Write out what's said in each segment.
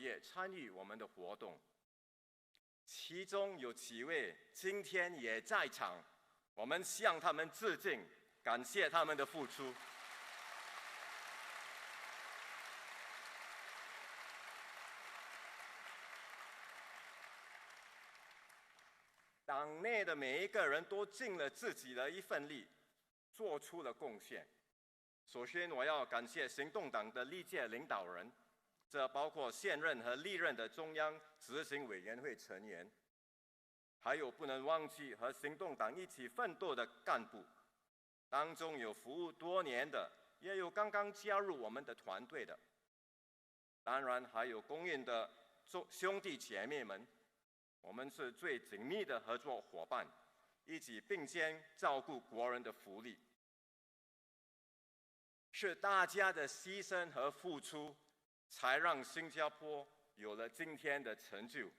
跃参与我们的活动，其中有几位今天也在场，我们向他们致敬，感谢他们的付出。党内的每一个人都尽了自己的一份力，做出了贡献。首先，我要感谢行动党的历届领导人，这包括现任和历任的中央执行委员会成员，还有不能忘记和行动党一起奋斗的干部，当中有服务多年的，也有刚刚加入我们的团队的，当然还有公运的兄弟姐妹们。我们是最紧密的合作伙伴，一起并肩照顾国人的福利。是大家的牺牲和付出，才让新加坡有了今天的成就。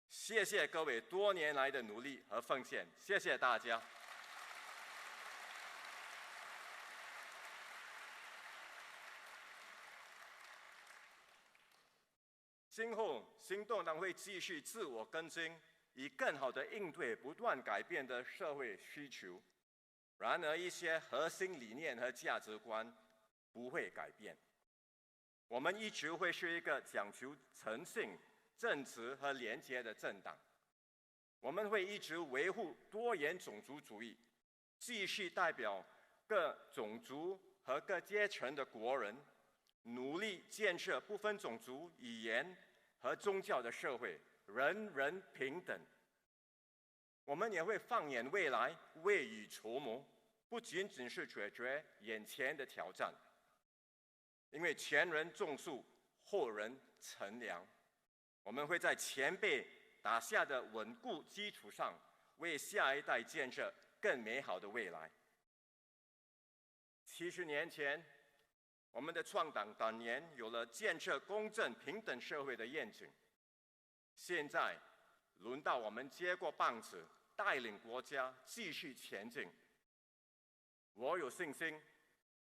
谢谢各位多年来的努力和奉献，谢谢大家。今后，行动党会继续自我更新，以更好地应对不断改变的社会需求。然而，一些核心理念和价值观不会改变。我们一直会是一个讲求诚信、正直和廉洁的政党。我们会一直维护多元种族主义，继续代表各种族和各阶层的国人，努力建设不分种族、语言和宗教的社会，人人平等。我们也会放眼未来，未雨绸缪，不仅仅是解决眼前的挑战。因为前人种树，后人乘凉。我们会在前辈打下的稳固基础上，为下一代建设更美好的未来。70年前，我们的创党党员有了建设公正平等社会的愿景。现在，轮到我们接过棒子，带领国家继续前进。我有信心，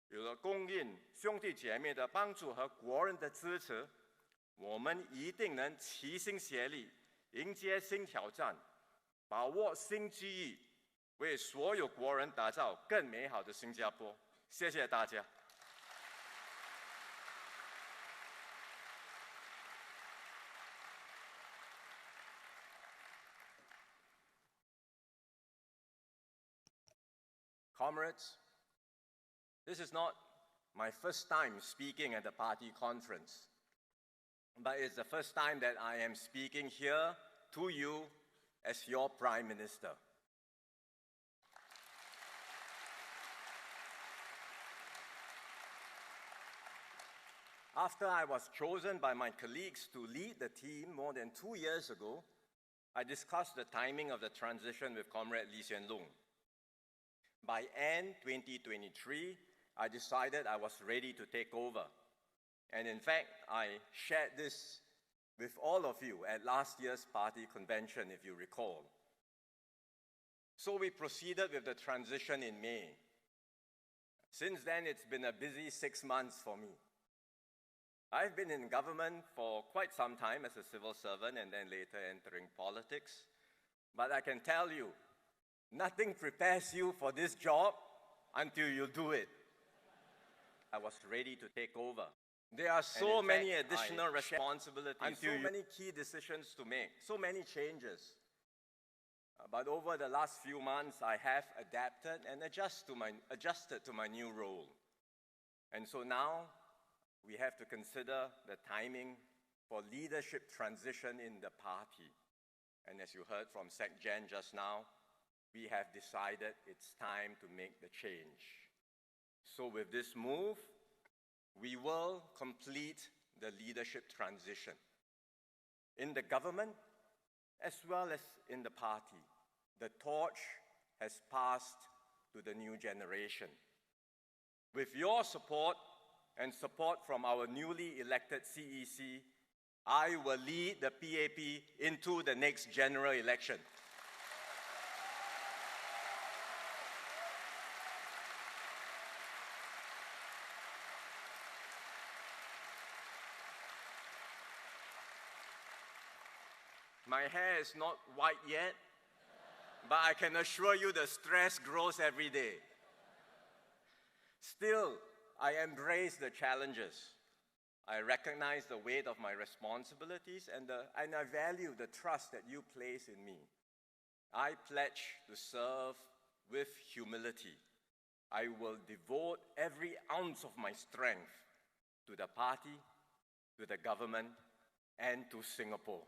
有了公运兄弟姐妹的帮助和国人的支持，我们一定能齐心协力，迎接新挑战，把握新机遇，为所有国人打造更美好的新加坡。谢谢大家。Comrades, this is not my first time speaking at a party conference, but it's the first time that I am speaking here to you as your Prime Minister. After I was chosen by my colleagues to lead the team more than 2 years ago, I discussed the timing of the transition with Comrade Lee Hsien Loong. By end 2023, I decided I was ready to take over. And in fact, I shared this with all of you at last year's party convention, if you recall. So we proceeded with the transition in May. Since then, it's been a busy 6 months for me. I've been in government for quite some time as a civil servant and then later entering politics. But I can tell you, nothing prepares you for this job until you do it. I was ready to take over. There are so many additional responsibilities, so many key decisions to make, so many changes. But over the last few months, I have adapted and adjusted to my new role. And so now, we have to consider the timing for leadership transition in the party. And as you heard from Sec Gen just now, we have decided it's time to make the change. So with this move, we will complete the leadership transition in the government as well as in the party. The torch has passed to the new generation. With your support and support from our newly elected CEC, I will lead the PAP into the next general election. My hair is not white yet, but I can assure you the stress grows every day. Still, I embrace the challenges. I recognize the weight of my responsibilities and I value the trust that you place in me. I pledge to serve with humility. I will devote every ounce of my strength to the party, to the government, and to Singapore.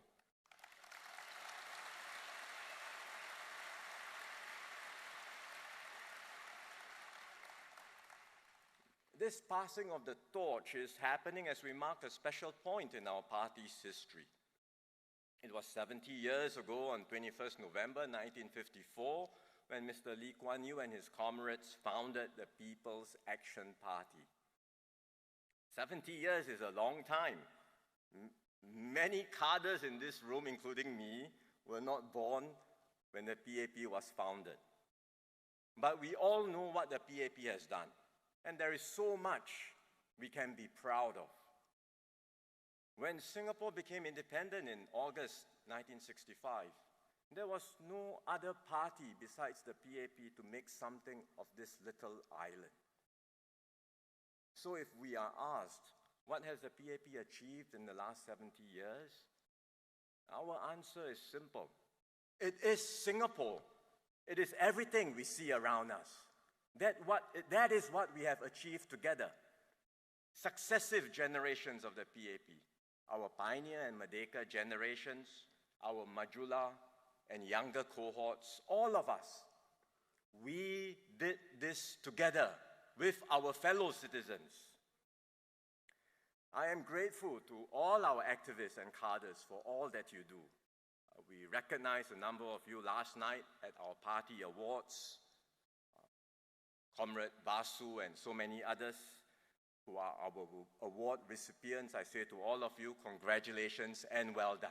This passing of the torch is happening as we mark a special point in our party's history. It was 70 years ago on 21st November 1954 when Mr. Lee Kuan Yew and his comrades founded the People's Action Party. 70 years is a long time. Many cadres in this room, including me, were not born when the PAP was founded. But we all know what the PAP has done. And there is so much we can be proud of. When Singapore became independent in August 1965, there was no other party besides the PAP to make something of this little island. So if we are asked, what has the PAP achieved in the last 70 years? Our answer is simple. It is Singapore. It is everything we see around us. That is what we have achieved together. Successive generations of the PAP, our Pioneer and Merdeka generations, our Majula and younger cohorts, all of us, we did this together with our fellow citizens. I am grateful to all our activists and cadres for all that you do. We recognized a number of you last night at our party awards. Comrade Basu and so many others who are our award recipients, I say to all of you, congratulations and well done.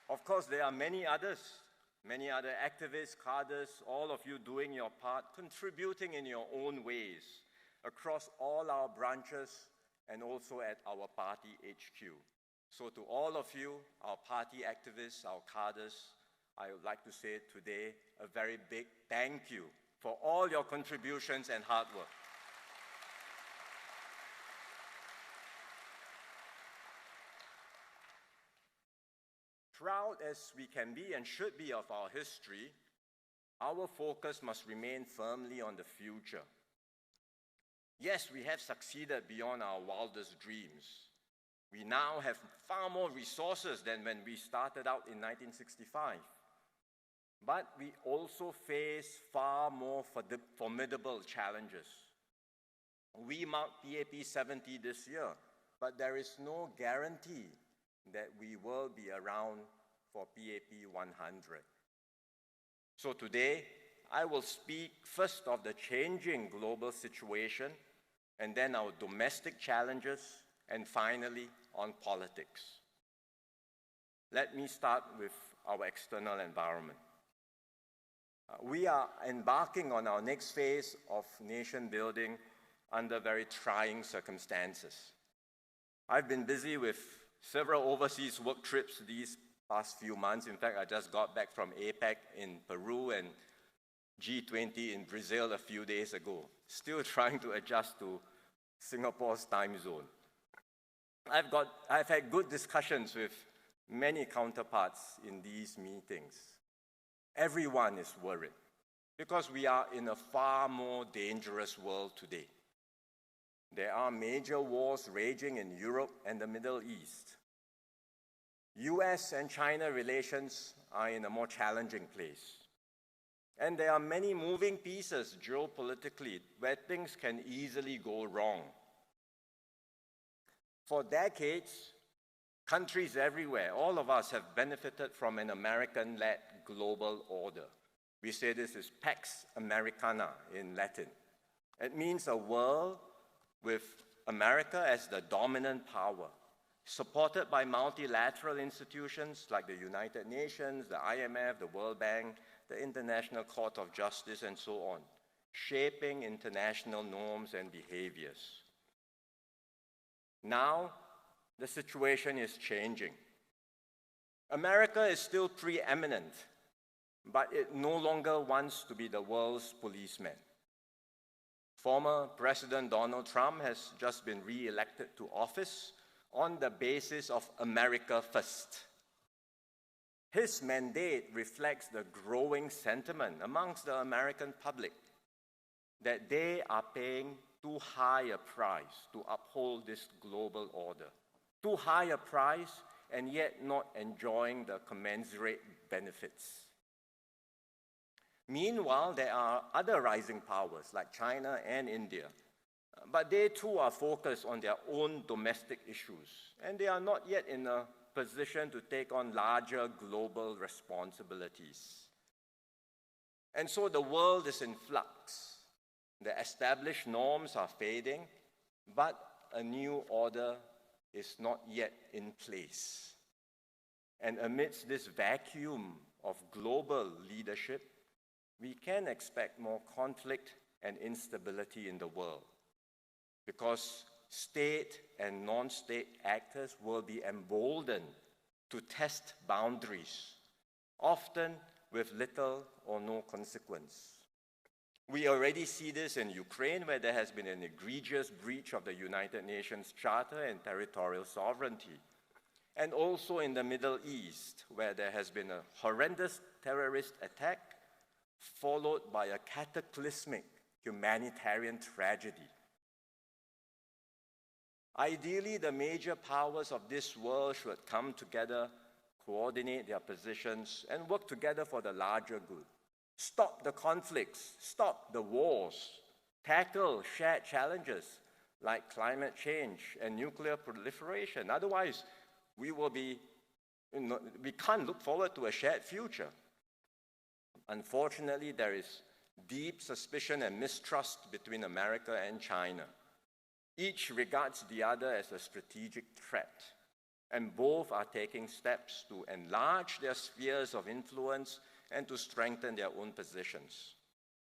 Of course, there are many others, many other activists, cadres, all of you doing your part, contributing in your own ways across all our branches and also at our party HQ. So to all of you, our party activists, our cadres, I would like to say today a very big thank you for all your contributions and hard work. Proud as we can be and should be of our history, our focus must remain firmly on the future. Yes, we have succeeded beyond our wildest dreams. We now have far more resources than when we started out in 1965. But we also face far more formidable challenges. We mark PAP 70 this year, but there is no guarantee that we will be around for PAP 100. So today, I will speak first of the changing global situation, and then our domestic challenges, and finally, on politics. Let me start with our external environment. We are embarking on our next phase of nation building under very trying circumstances. I've been busy with several overseas work trips these past few months. In fact, I just got back from APEC in Peru and G20 in Brazil a few days ago, still trying to adjust to Singapore's time zone. I've had good discussions with many counterparts in these meetings. Everyone is worried because we are in a far more dangerous world today. There are major wars raging in Europe and the Middle East. US and China relations are in a more challenging place. And there are many moving pieces geopolitically where things can easily go wrong. For decades, countries everywhere, all of us have benefited from an American-led global order. We say this is Pax Americana in Latin. It means a world with America as the dominant power, supported by multilateral institutions like the United Nations, the IMF, the World Bank, the International Court of Justice, and so on, shaping international norms and behaviors. Now, the situation is changing. America is still preeminent, but it no longer wants to be the world's policeman. Former President Donald Trump has just been re-elected to office on the basis of America First. His mandate reflects the growing sentiment amongst the American public that they are paying too high a price to uphold this global order. Too high a price and yet not enjoying the commensurate benefits. Meanwhile, there are other rising powers like China and India, but they too are focused on their own domestic issues, and they are not yet in a position to take on larger global responsibilities. And so the world is in flux. The established norms are fading, but a new order is not yet in place. And amidst this vacuum of global leadership, we can expect more conflict and instability in the world, because state and non-state actors will be emboldened to test boundaries, often with little or no consequence. We already see this in Ukraine, where there has been an egregious breach of the United Nations Charter and territorial sovereignty, and also in the Middle East, where there has been a horrendous terrorist attack followed by a cataclysmic humanitarian tragedy. Ideally, the major powers of this world should come together, coordinate their positions, and work together for the larger good. Stop the conflicts, stop the wars, tackle shared challenges like climate change and nuclear proliferation. Otherwise, we can't look forward to a shared future. Unfortunately, there is deep suspicion and mistrust between America and China. Each regards the other as a strategic threat, and both are taking steps to enlarge their spheres of influence and to strengthen their own positions.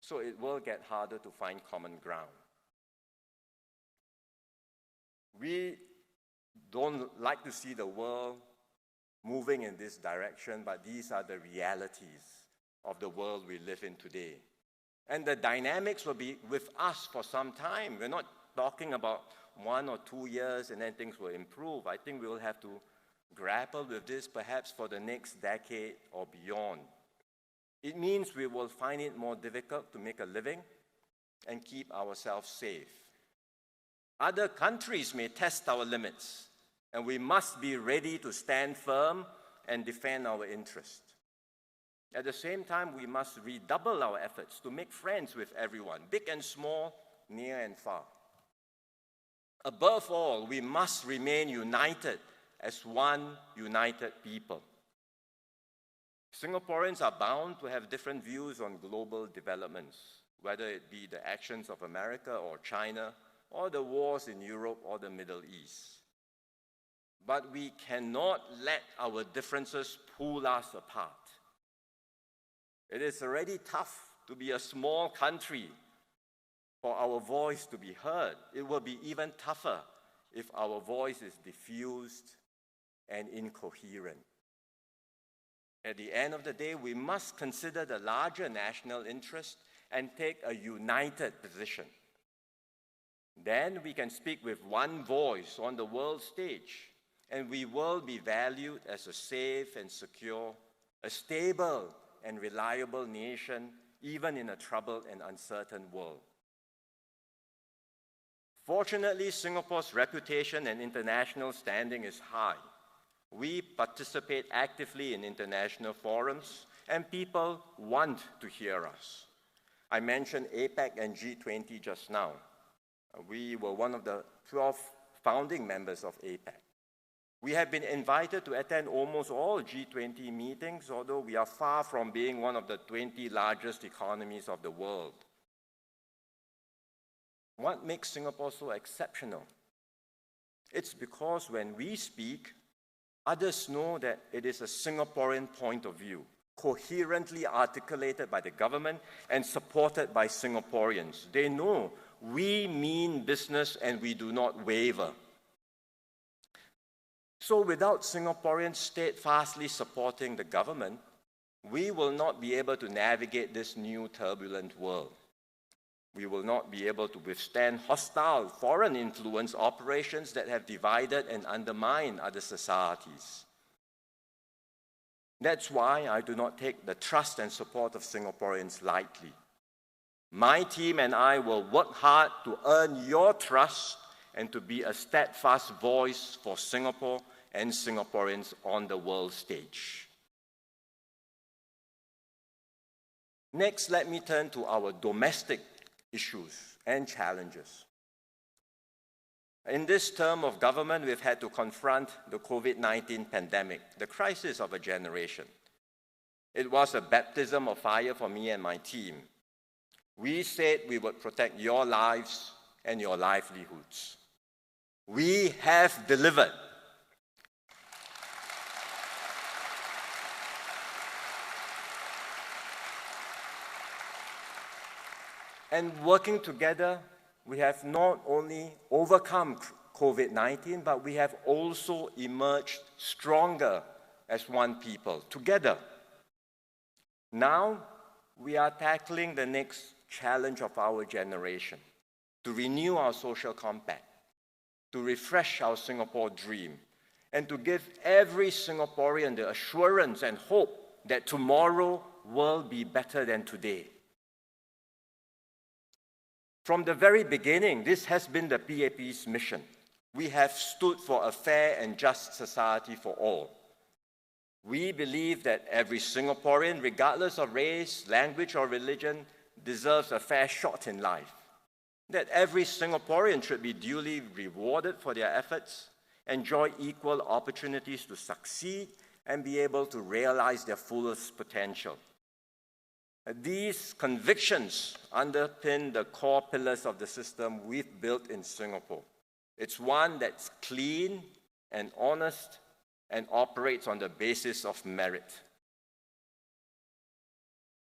So it will get harder to find common ground. We don't like to see the world moving in this direction, but these are the realities of the world we live in today. And the dynamics will be with us for some time. We're not talking about 1 or 2 years and then things will improve. I think we will have to grapple with this perhaps for the next decade or beyond. It means we will find it more difficult to make a living and keep ourselves safe. Other countries may test our limits, and we must be ready to stand firm and defend our interests. At the same time, we must redouble our efforts to make friends with everyone, big and small, near and far. Above all, we must remain united as one united people. Singaporeans are bound to have different views on global developments, whether it be the actions of America or China, or the wars in Europe or the Middle East. But we cannot let our differences pull us apart. It is already tough to be a small country for our voice to be heard. It will be even tougher if our voice is diffused and incoherent. At the end of the day, we must consider the larger national interest and take a united position. Then we can speak with one voice on the world stage, and we will be valued as a safe and secure, a stable and reliable nation, even in a troubled and uncertain world. Fortunately, Singapore's reputation and international standing is high. We participate actively in international forums, and people want to hear us. I mentioned APEC and G20 just now. We were one of the 12 founding members of APEC. We have been invited to attend almost all G20 meetings, although we are far from being one of the 20 largest economies of the world. What makes Singapore so exceptional? It's because when we speak, others know that it is a Singaporean point of view, coherently articulated by the government and supported by Singaporeans. They know we mean business and we do not waver. So without Singaporeans steadfastly supporting the government, we will not be able to navigate this new turbulent world. We will not be able to withstand hostile foreign influence operations that have divided and undermined other societies. That's why I do not take the trust and support of Singaporeans lightly. My team and I will work hard to earn your trust and to be a steadfast voice for Singapore and Singaporeans on the world stage. Next, let me turn to our domestic issues and challenges. In this term of government, we've had to confront the COVID-19 pandemic, the crisis of a generation. It was a baptism of fire for me and my team. We said we would protect your lives and your livelihoods. We have delivered. And working together, we have not only overcome COVID-19, but we have also emerged stronger as one people, together. Now, we are tackling the next challenge of our generation, to renew our social compact, to refresh our Singapore dream, and to give every Singaporean the assurance and hope that tomorrow will be better than today. From the very beginning, this has been the PAP's mission. We have stood for a fair and just society for all. We believe that every Singaporean, regardless of race, language, or religion, deserves a fair shot in life. That every Singaporean should be duly rewarded for their efforts, enjoy equal opportunities to succeed, and be able to realize their fullest potential. These convictions underpin the core pillars of the system we've built in Singapore. It's one that's clean and honest and operates on the basis of merit.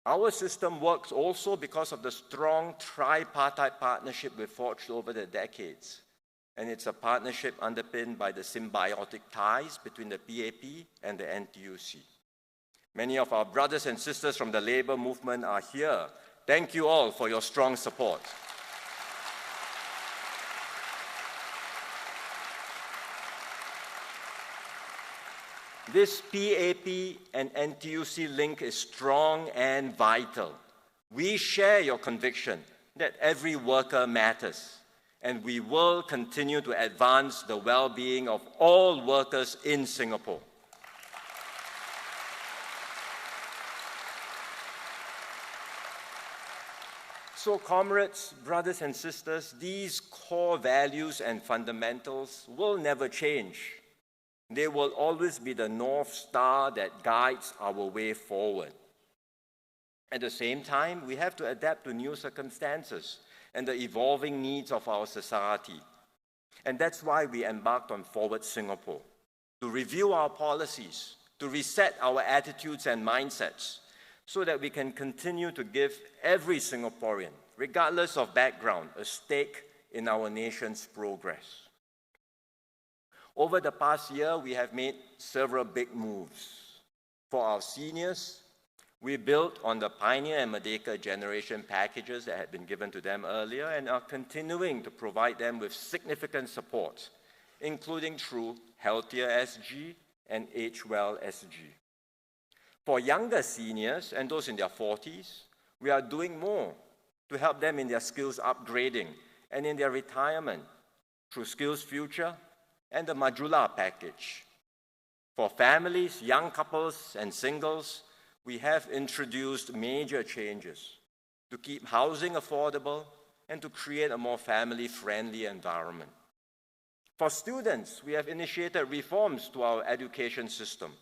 Our system works also because of the strong tripartite partnership we've forged over the decades. And it's a partnership underpinned by the symbiotic ties between the PAP and the NTUC. Many of our brothers and sisters from the labor movement are here. Thank you all for your strong support. This PAP and NTUC link is strong and vital. We share your conviction that every worker matters, and we will continue to advance the well-being of all workers in Singapore. So, comrades, brothers and sisters, these core values and fundamentals will never change. They will always be the North Star that guides our way forward. At the same time, we have to adapt to new circumstances and the evolving needs of our society. And that's why we embarked on Forward Singapore, to review our policies, to reset our attitudes and mindsets, so that we can continue to give every Singaporean, regardless of background, a stake in our nation's progress. Over the past year, we have made several big moves. For our seniors, we built on the Pioneer and Merdeka generation packages that had been given to them earlier and are continuing to provide them with significant support, including through Healthier SG and Age Well SG. For younger seniors and those in their 40s, we are doing more to help them in their skills upgrading and in their retirement through Skills Future and the Majula package. For families, young couples, and singles, we have introduced major changes to keep housing affordable and to create a more family-friendly environment. For students, we have initiated reforms to our education system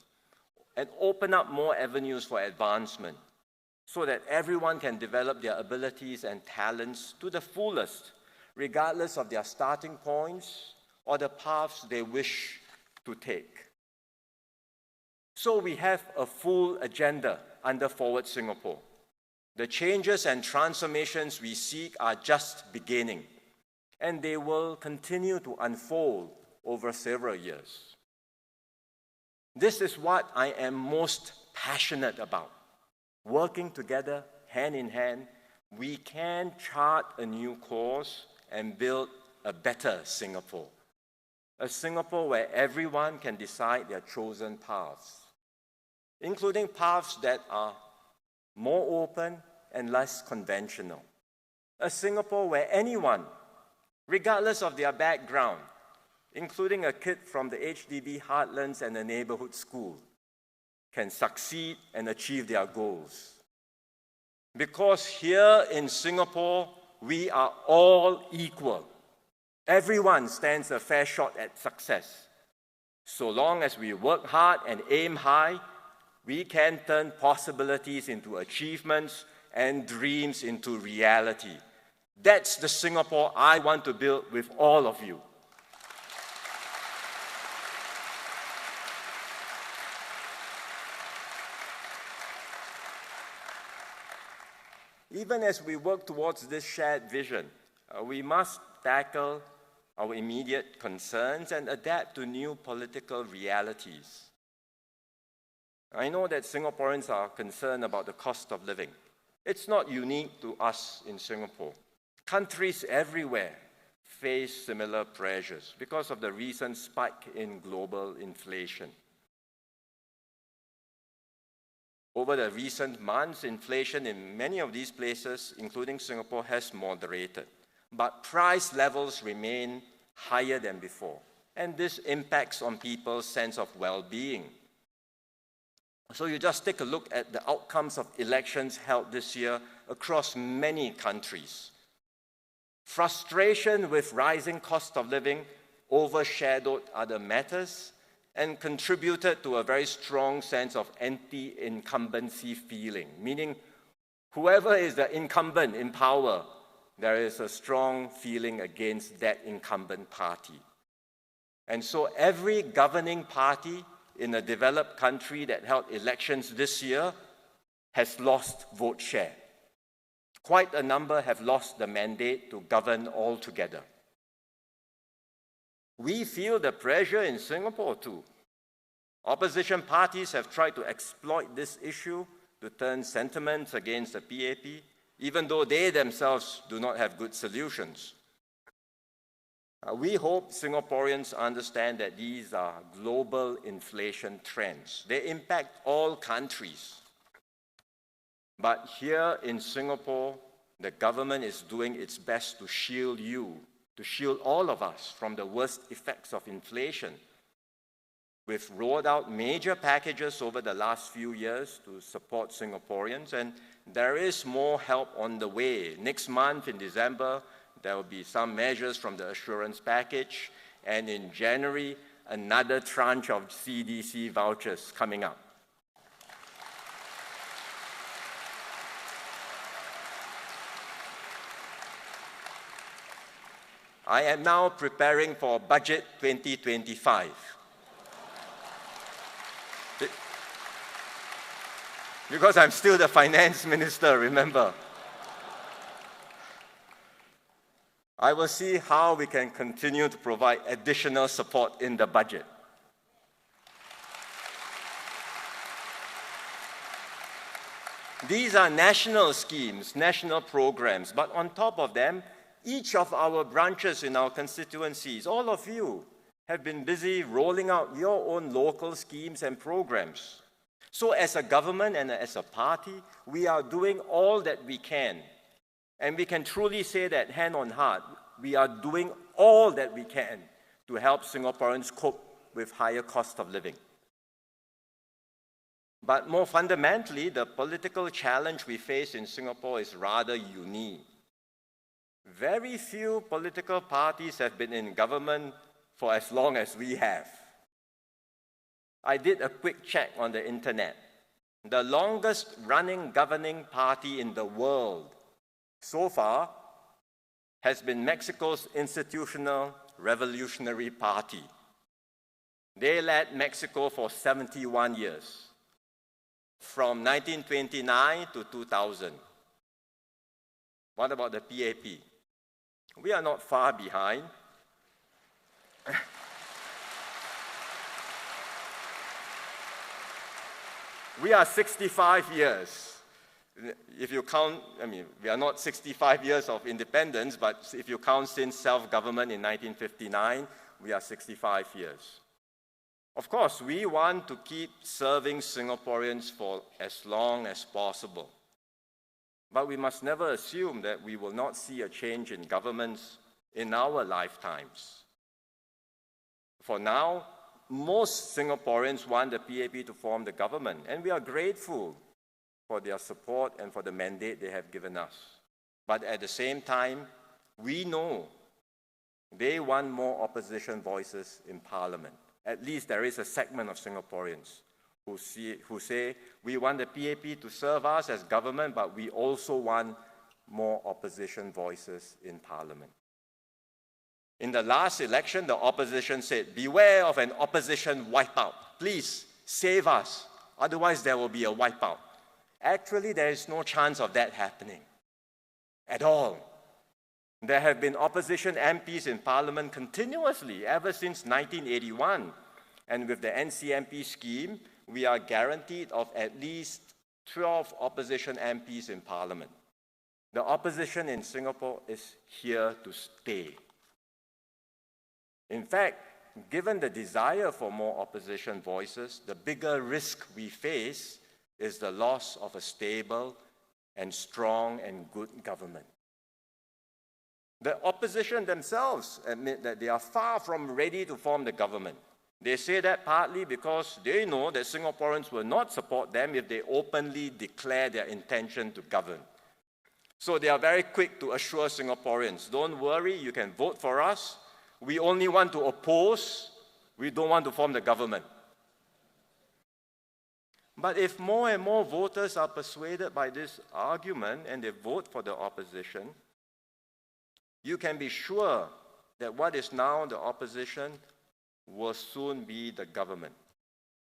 and open up more avenues for advancement so that everyone can develop their abilities and talents to the fullest, regardless of their starting points or the paths they wish to take. So we have a full agenda under Forward Singapore. The changes and transformations we seek are just beginning, and they will continue to unfold over several years. This is what I am most passionate about. Working together, hand in hand, we can chart a new course and build a better Singapore. A Singapore where everyone can decide their chosen paths, including paths that are more open and less conventional. A Singapore where anyone, regardless of their background, including a kid from the HDB heartlands and a neighborhood school, can succeed and achieve their goals. Because here in Singapore, we are all equal. Everyone stands a fair shot at success. So long as we work hard and aim high, we can turn possibilities into achievements and dreams into reality. That's the Singapore I want to build with all of you. Even as we work towards this shared vision, we must tackle our immediate concerns and adapt to new political realities. I know that Singaporeans are concerned about the cost of living. It's not unique to us in Singapore. Countries everywhere face similar pressures because of the recent spike in global inflation. Over the recent months, inflation in many of these places, including Singapore, has moderated. But price levels remain higher than before. And this impacts on people's sense of well-being. So you just take a look at the outcomes of elections held this year across many countries. Frustration with rising cost of living overshadowed other matters and contributed to a very strong sense of anti-incumbency feeling, meaning whoever is the incumbent in power, there is a strong feeling against that incumbent party. And so every governing party in a developed country that held elections this year has lost vote share. Quite a number have lost the mandate to govern altogether. We feel the pressure in Singapore too. Opposition parties have tried to exploit this issue to turn sentiments against the PAP, even though they themselves do not have good solutions. We hope Singaporeans understand that these are global inflation trends. They impact all countries. But here in Singapore, the government is doing its best to shield you, to shield all of us from the worst effects of inflation. We've rolled out major packages over the last few years to support Singaporeans, and there is more help on the way. Next month, in December, there will be some measures from the assurance package, and in January, another tranche of CDC vouchers coming up. I am now preparing for Budget 2025. Because I'm still the finance minister, remember. I will see how we can continue to provide additional support in the budget. These are national schemes, national programs, but on top of them, each of our branches in our constituencies, all of you, have been busy rolling out your own local schemes and programs. So as a government and as a party, we are doing all that we can. And we can truly say that, hand on heart, we are doing all that we can to help Singaporeans cope with higher cost of living. But more fundamentally, the political challenge we face in Singapore is rather unique. Very few political parties have been in government for as long as we have. I did a quick check on the internet. The longest running governing party in the world so far has been Mexico's Institutional Revolutionary Party. They led Mexico for 71 years. from 1929 to 2000. What about the PAP? We are not far behind. We are 65 years. If you count, we are not 65 years of independence, but if you count since self-government in 1959, we are 65 years. Of course, we want to keep serving Singaporeans for as long as possible. But we must never assume that we will not see a change in governments in our lifetimes. For now, most Singaporeans want the PAP to form the government, and we are grateful for their support and for the mandate they have given us. But at the same time, we know they want more opposition voices in Parliament. At least there is a segment of Singaporeans who say, we want the PAP to serve us as government, but we also want more opposition voices in Parliament. In the last election, the opposition said, beware of an opposition wipeout. Please save us, otherwise there will be a wipeout. Actually, there is no chance of that happening at all. There have been opposition MPs in Parliament continuously ever since 1981. And with the NCMP scheme, we are guaranteed of at least 12 opposition MPs in Parliament. The opposition in Singapore is here to stay. In fact, given the desire for more opposition voices, the bigger risk we face is the loss of a stable and strong and good government. The opposition themselves admit that they are far from ready to form the government. They say that partly because they know that Singaporeans will not support them if they openly declare their intention to govern. So they are very quick to assure Singaporeans, don't worry, you can vote for us. We only want to oppose, we don't want to form the government. But if more and more voters are persuaded by this argument and they vote for the opposition, you can be sure that what is now the opposition will soon be the government.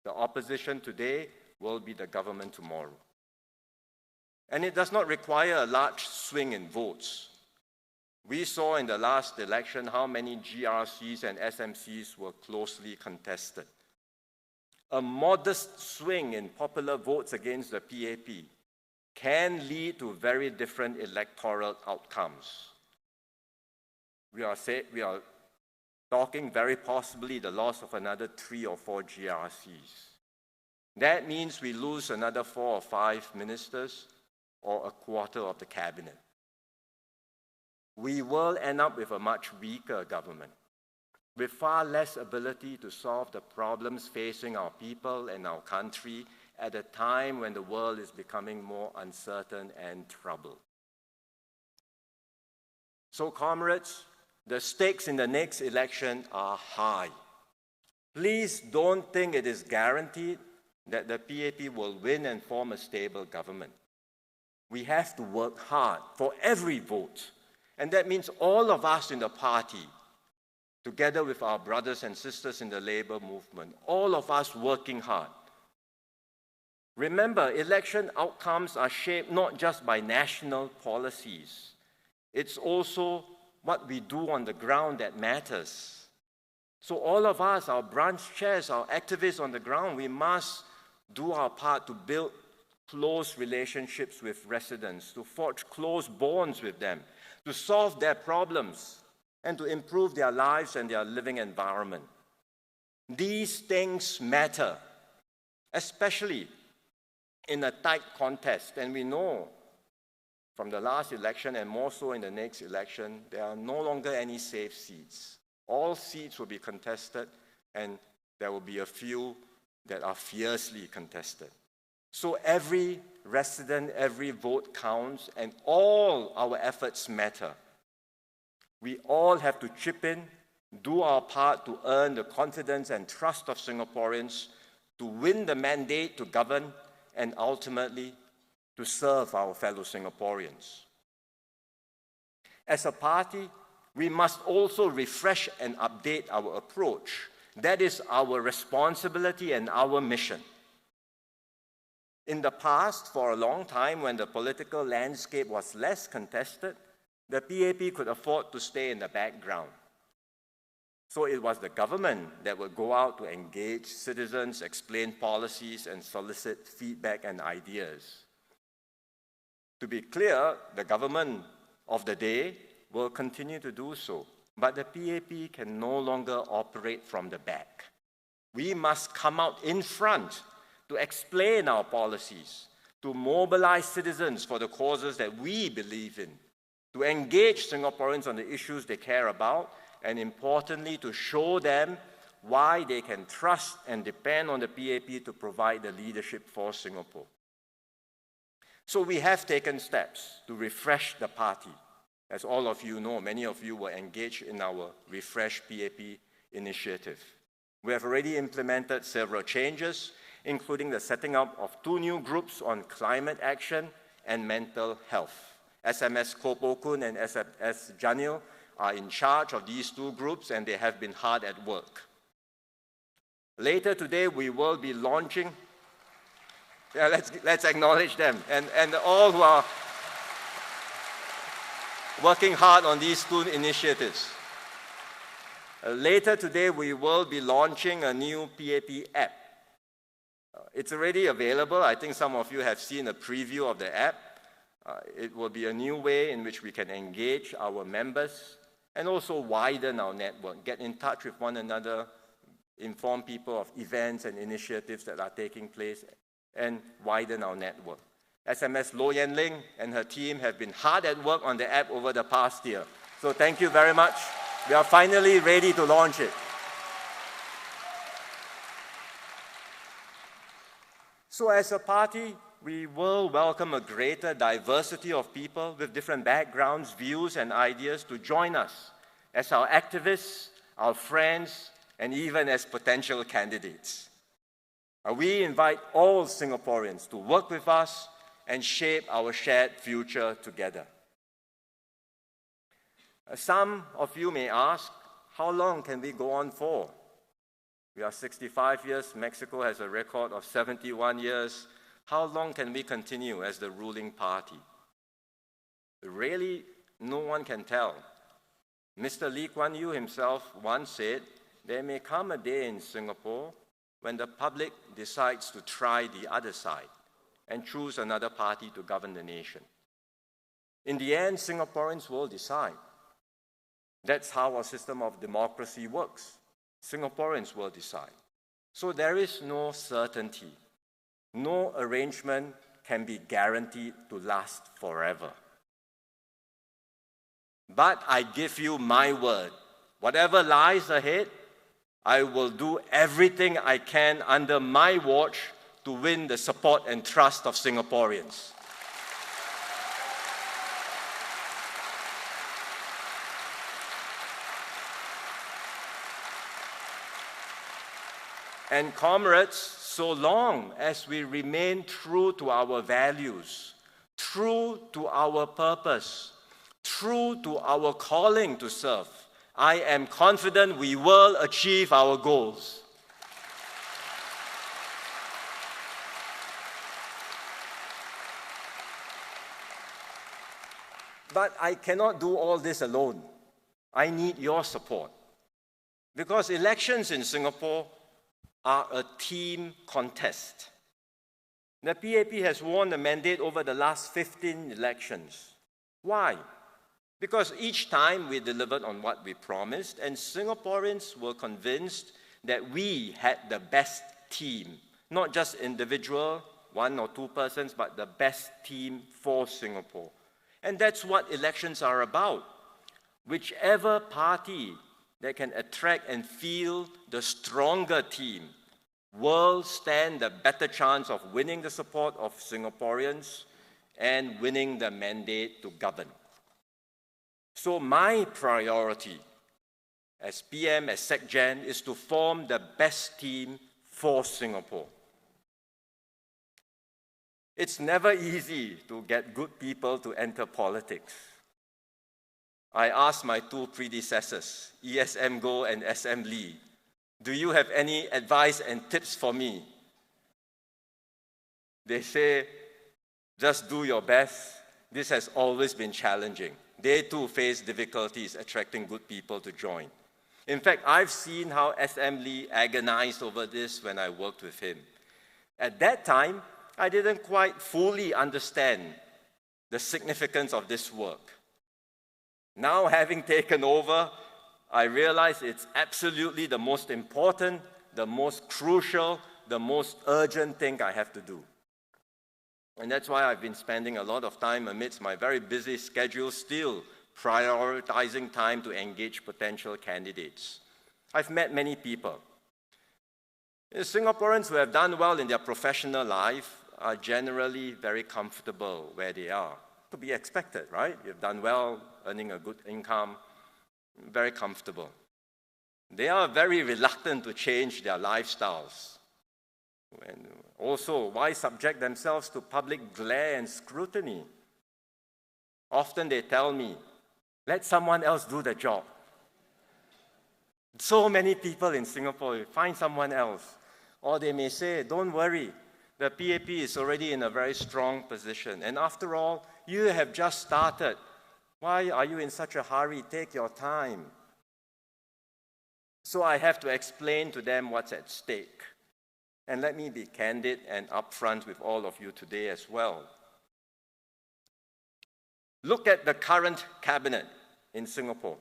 The opposition today will be the government tomorrow. And it does not require a large swing in votes. We saw in the last election how many GRCs and SMCs were closely contested. A modest swing in popular votes against the PAP can lead to very different electoral outcomes. We are talking very possibly the loss of another 3 or 4 GRCs. That means we lose another 4 or 5 ministers or a quarter of the cabinet. We will end up with a much weaker government, with far less ability to solve the problems facing our people and our country at a time when the world is becoming more uncertain and troubled. So, comrades, the stakes in the next election are high. Please don't think it is guaranteed that the PAP will win and form a stable government. We have to work hard for every vote, and that means all of us in the party, together with our brothers and sisters in the labor movement, all of us working hard. Remember, election outcomes are shaped not just by national policies. It's also what we do on the ground that matters. So all of us, our branch chairs, our activists on the ground, we must do our part to build close relationships with residents, to forge close bonds with them, to solve their problems, and to improve their lives and their living environment. These things matter, especially in a tight contest. And we know from the last election, and more so in the next election, there are no longer any safe seats. All seats will be contested, and there will be a few that are fiercely contested. So every resident, every vote counts, and all our efforts matter. We all have to chip in, do our part to earn the confidence and trust of Singaporeans, to win the mandate to govern, and ultimately to serve our fellow Singaporeans. As a party, we must also refresh and update our approach. That is our responsibility and our mission. In the past, for a long time, when the political landscape was less contested, the PAP could afford to stay in the background. So it was the government that would go out to engage citizens, explain policies, and solicit feedback and ideas. To be clear, the government of the day will continue to do so, but the PAP can no longer operate from the back. We must come out in front to explain our policies, to mobilize citizens for the causes that we believe in, to engage Singaporeans on the issues they care about, and importantly, to show them why they can trust and depend on the PAP to provide the leadership for Singapore. So we have taken steps to refresh the party. As all of you know, many of you were engaged in our Refresh PAP initiative. We have already implemented several changes, including the setting up of 2 new groups on climate action and mental health. SMS Kopokun and SMS Janil are in charge of these 2 groups, and they have been hard at work. Later today, we will be launching, let's acknowledge them, and all who are working hard on these 2 initiatives. Later today, we will be launching a new PAP app. It's already available. I think some of you have seen a preview of the app. It will be a new way in which we can engage our members and also widen our network, get in touch with one another, inform people of events and initiatives that are taking place, and widen our network. SMS Lo Yen Ling and her team have been hard at work on the app over the past year. So thank you very much. We are finally ready to launch it. So as a party, we will welcome a greater diversity of people with different backgrounds, views, and ideas to join us as our activists, our friends, and even as potential candidates. We invite all Singaporeans to work with us and shape our shared future together. Some of you may ask, how long can we go on for? We are 65 years, Mexico has a record of 71 years. How long can we continue as the ruling party? Really, no one can tell. Mr. Lee Kuan Yew himself once said, there may come a day in Singapore when the public decides to try the other side and choose another party to govern the nation. In the end, Singaporeans will decide. That's how our system of democracy works. Singaporeans will decide. So there is no certainty. No arrangement can be guaranteed to last forever. But I give you my word, whatever lies ahead, I will do everything I can under my watch to win the support and trust of Singaporeans. And comrades, so long as we remain true to our values, true to our purpose, true to our calling to serve, I am confident we will achieve our goals. But I cannot do all this alone. I need your support. Because elections in Singapore are a team contest. The PAP has won the mandate over the last 15 elections. Why? Because each time we delivered on what we promised, and Singaporeans were convinced that we had the best team, not just individual, 1 or 2 persons, but the best team for Singapore. And that's what elections are about. Whichever party that can attract and field the stronger team will stand a better chance of winning the support of Singaporeans and winning the mandate to govern. So my priority as PM, as SecGen, is to form the best team for Singapore. It's never easy to get good people to enter politics. I asked my 2 predecessors, ESM Goh and SM Lee, do you have any advice and tips for me? They say, just do your best. This has always been challenging. They too face difficulties attracting good people to join. In fact, I've seen how SM Lee agonized over this when I worked with him. At that time, I didn't quite fully understand the significance of this work. Now, having taken over, I realize it's absolutely the most important, the most crucial, the most urgent thing I have to do. And that's why I've been spending a lot of time amidst my very busy schedule still prioritizing time to engage potential candidates. I've met many people. Singaporeans who have done well in their professional life are generally very comfortable where they are. To be expected, right? You've done well, earning a good income, very comfortable. They are very reluctant to change their lifestyles. And also, why subject themselves to public glare and scrutiny? Often they tell me, let someone else do the job. So many people in Singapore, find someone else. Or they may say, don't worry, the PAP is already in a very strong position. And after all, you have just started. Why are you in such a hurry? Take your time. So I have to explain to them what's at stake. And let me be candid and upfront with all of you today as well. Look at the current cabinet in Singapore.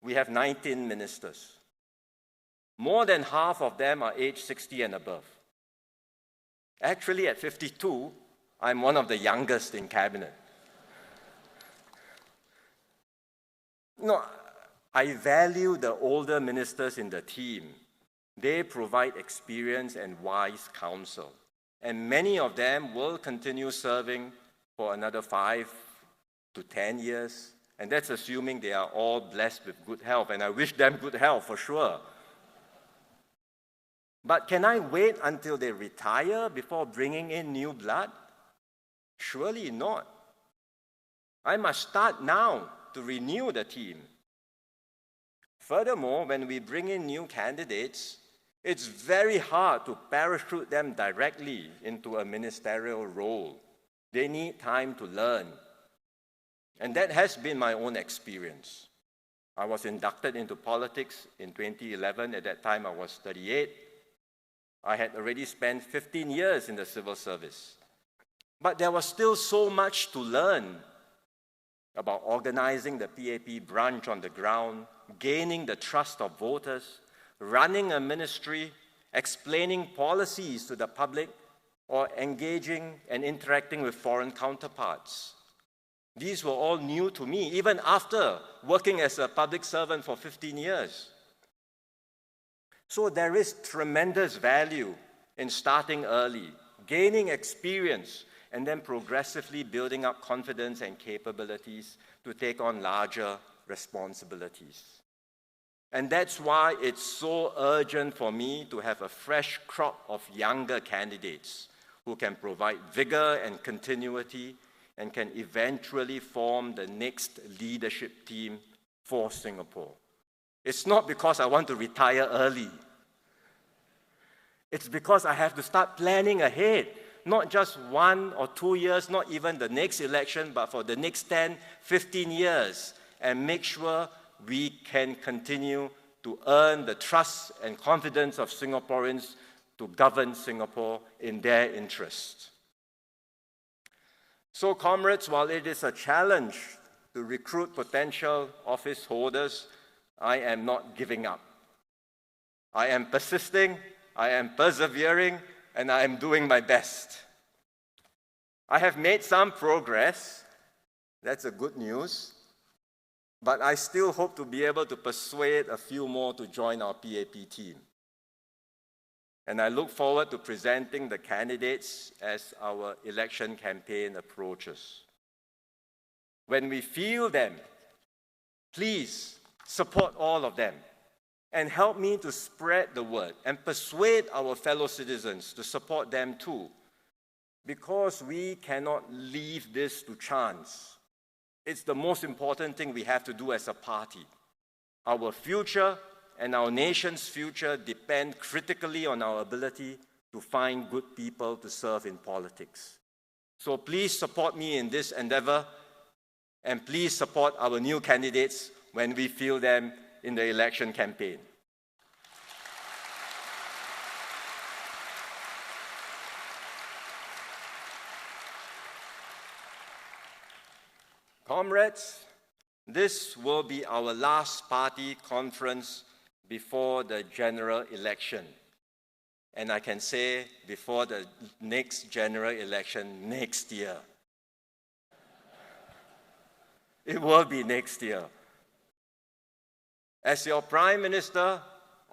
We have 19 ministers. More than half of them are aged 60 and above. Actually, at 52, I'm one of the youngest in cabinet. No, I value the older ministers in the team. They provide experience and wise counsel. And many of them will continue serving for another 5 to 10 years. And that's assuming they are all blessed with good health. And I wish them good health for sure. But can I wait until they retire before bringing in new blood? Surely not. I must start now to renew the team. Furthermore, when we bring in new candidates, it's very hard to parachute them directly into a ministerial role. They need time to learn. And that has been my own experience. I was inducted into politics in 2011. At that time, I was 38. I had already spent 15 years in the civil service. But there was still so much to learn about organizing the PAP branch on the ground, gaining the trust of voters, running a ministry, explaining policies to the public, or engaging and interacting with foreign counterparts. These were all new to me, even after working as a public servant for 15 years. So there is tremendous value in starting early, gaining experience, and then progressively building up confidence and capabilities to take on larger responsibilities. And that's why it's so urgent for me to have a fresh crop of younger candidates who can provide vigor and continuity and can eventually form the next leadership team for Singapore. It's not because I want to retire early. It's because I have to start planning ahead, not just 1 or 2 years, not even the next election, but for the next 10, 15 years, and make sure we can continue to earn the trust and confidence of Singaporeans to govern Singapore in their interest. So, comrades, while it is a challenge to recruit potential office holders, I am not giving up. I am persisting, I am persevering, and I am doing my best. I have made some progress. That's a good news. But I still hope to be able to persuade a few more to join our PAP team. And I look forward to presenting the candidates as our election campaign approaches. When we field them, please support all of them and help me to spread the word and persuade our fellow citizens to support them too, because we cannot leave this to chance. It's the most important thing we have to do as a party. Our future and our nation's future depend critically on our ability to find good people to serve in politics. So please support me in this endeavor, and please support our new candidates when we field them in the election campaign. Comrades, this will be our last party conference before the general election. And I can say before the next general election next year. It will be next year. As your Prime Minister,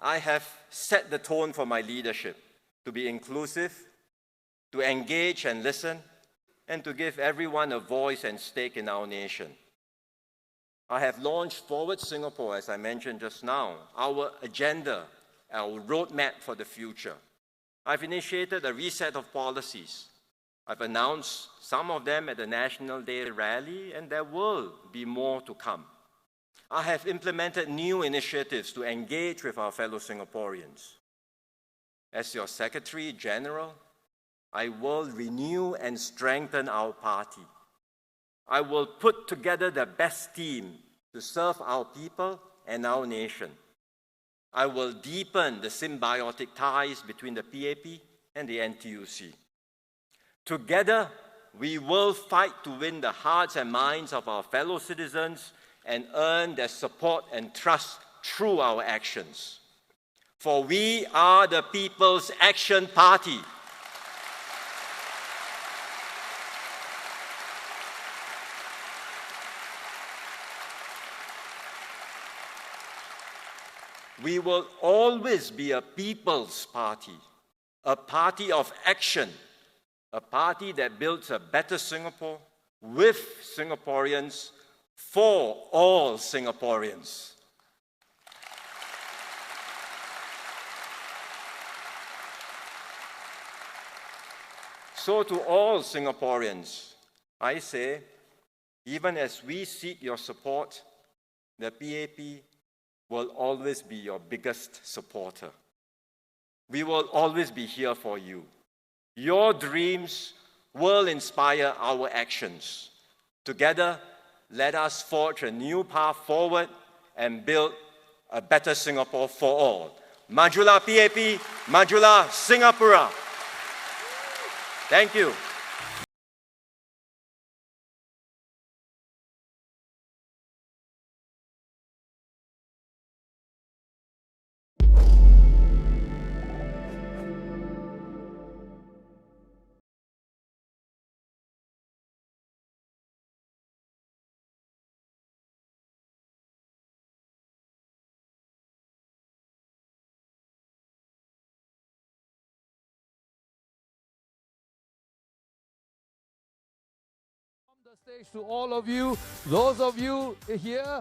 I have set the tone for my leadership to be inclusive, to engage and listen, and to give everyone a voice and stake in our nation. I have launched Forward Singapore, as I mentioned just now, our agenda, our roadmap for the future. I've initiated a reset of policies. I've announced some of them at the National Day rally, and there will be more to come. I have implemented new initiatives to engage with our fellow Singaporeans. As your Secretary General, I will renew and strengthen our party. I will put together the best team to serve our people and our nation. I will deepen the symbiotic ties between the PAP and the NTUC. Together, we will fight to win the hearts and minds of our fellow citizens and earn their support and trust through our actions. For we are the People's Action Party. We will always be a people's party, a party of action, a party that builds a better Singapore with Singaporeans for all Singaporeans. So to all Singaporeans, I say, even as we seek your support, the PAP will always be your biggest supporter. We will always be here for you. Your dreams will inspire our actions. Together, let us forge a new path forward and build a better Singapore for all. Majulah PAP, Majulah Singapura. Thank you. The stage to all of you, those of you here